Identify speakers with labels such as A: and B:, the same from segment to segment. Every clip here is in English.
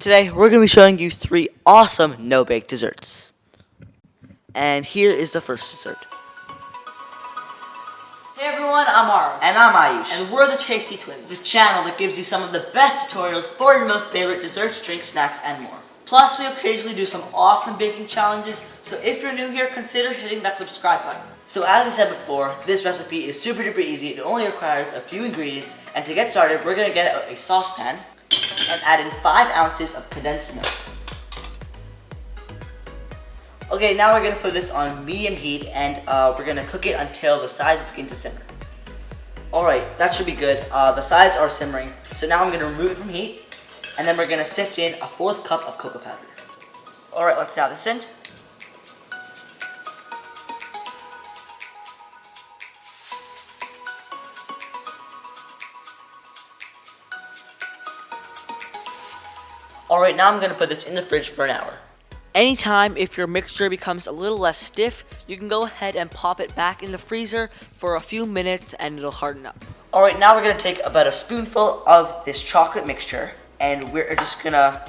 A: Today, we're going to be showing you 3 awesome no-bake desserts. And here is the first dessert. Hey everyone, I'm Arav.
B: And I'm Ayush.
A: And we're the Tasty Twins, the channel that gives you some of the best tutorials for your most favorite desserts, drinks, snacks, and more. Plus, we occasionally do some awesome baking challenges, so if you're new here, consider hitting that subscribe button. So as we said before, this recipe is super duper easy. It only requires a few ingredients, and to get started, we're going to get a saucepan and add in 5 ounces of condensed milk. Okay, now we're going to put this on medium heat and we're going to cook it until the sides begin to simmer. Alright, that should be good. The sides are simmering, so now I'm going to remove it from heat and then we're going to sift in a 1/4 cup of cocoa powder. Alright, let's add this in. Alright, now I'm going to put this in the fridge for an hour. Anytime if your mixture becomes a little less stiff, you can go ahead and pop it back in the freezer for a few minutes and it'll harden up. Alright, now we're going to take about a spoonful of this chocolate mixture and we're just going to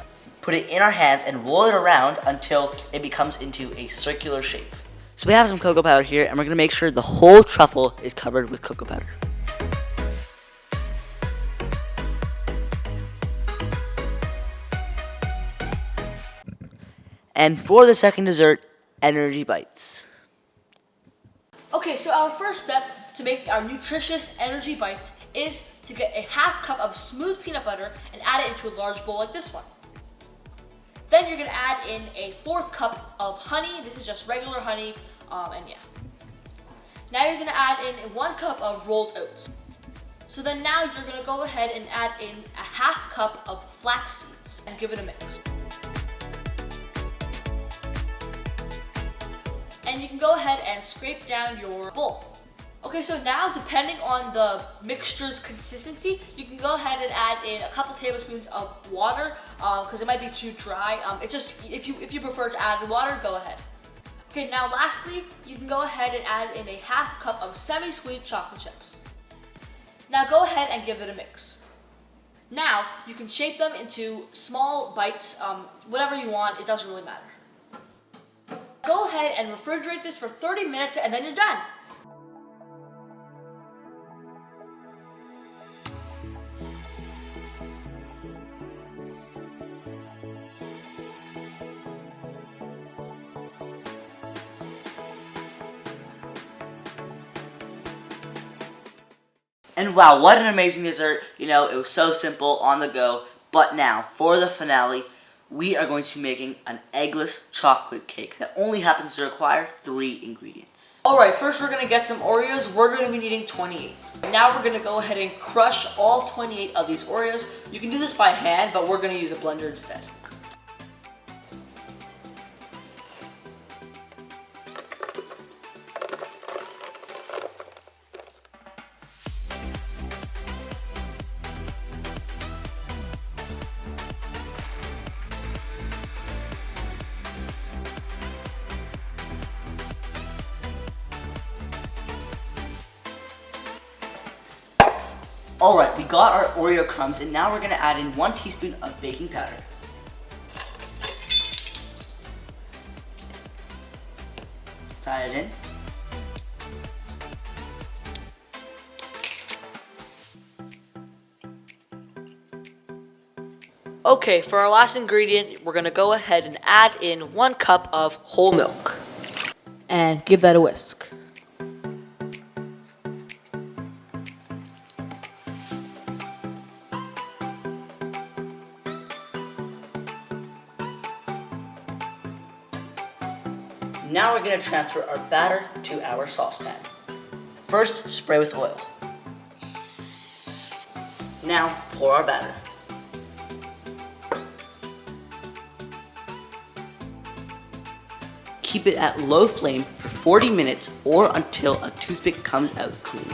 A: put it in our hands and roll it around until it becomes into a circular shape. So we have some cocoa powder here and we're going to make sure the whole truffle is covered with cocoa powder. And for the second dessert, energy bites.
C: Okay, so our first step to make our nutritious energy bites is to get a 1/2 cup of smooth peanut butter and add it into a large bowl like this one. Then you're gonna add in a 1/4 cup of honey. This is just regular honey, and yeah. Now you're gonna add in 1 cup of rolled oats. So then now you're gonna go ahead and add in a 1/2 cup of flax seeds and give it a mix. And you can go ahead and scrape down your bowl. Okay, so now depending on the mixture's consistency, you can go ahead and add in a couple tablespoons of water because it might be too dry. It just if you prefer to add water, go ahead. Okay, now lastly, you can go ahead and add in a 1/2 cup of semi-sweet chocolate chips. Now go ahead and give it a mix. Now you can shape them into small bites, whatever you want. It doesn't really matter. Go ahead and refrigerate this for 30 minutes and then you're done.
A: And wow, what an amazing dessert. You know, it was so simple, on the go. But now, for the finale, we are going to be making an eggless chocolate cake that only happens to require 3 ingredients. Alright, first we're going to get some Oreos. We're going to be needing 28. Now we're going to go ahead and crush all 28 of these Oreos. You can do this by hand, but we're going to use a blender instead. Alright, we got our Oreo crumbs and now we're going to add in 1 teaspoon of baking powder. Tie it in. Okay, for our last ingredient, we're going to go ahead and add in 1 cup of whole milk. And give that a whisk. Now we're going to transfer our batter to our saucepan. First, spray with oil. Now, pour our batter. Keep it at low flame for 40 minutes or until a toothpick comes out clean.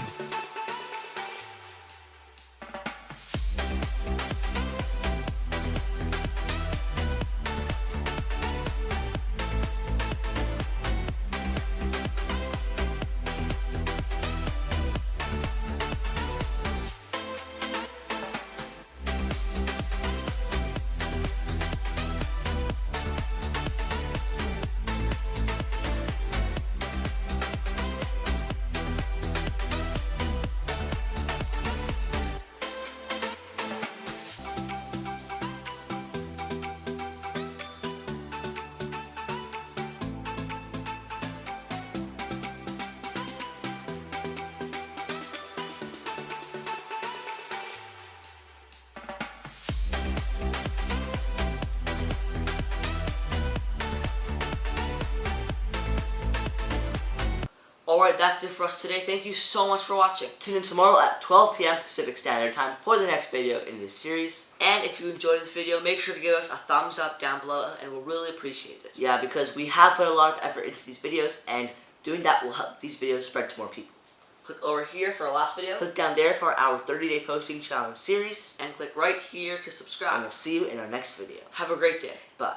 A: Alright, that's it for us today. Thank you so much for watching. Tune in tomorrow at 12 p.m. Pacific Standard Time for the next video in this series. And if you enjoyed this video, make sure to give us a thumbs up down below and we'll really appreciate it. Yeah, because we have put a lot of effort into these videos and doing that will help these videos spread to more people. Click over here for our last video. Click down there for our 30-day posting challenge series. And click right here to subscribe. And we'll see you in our next video. Have a great day. Bye.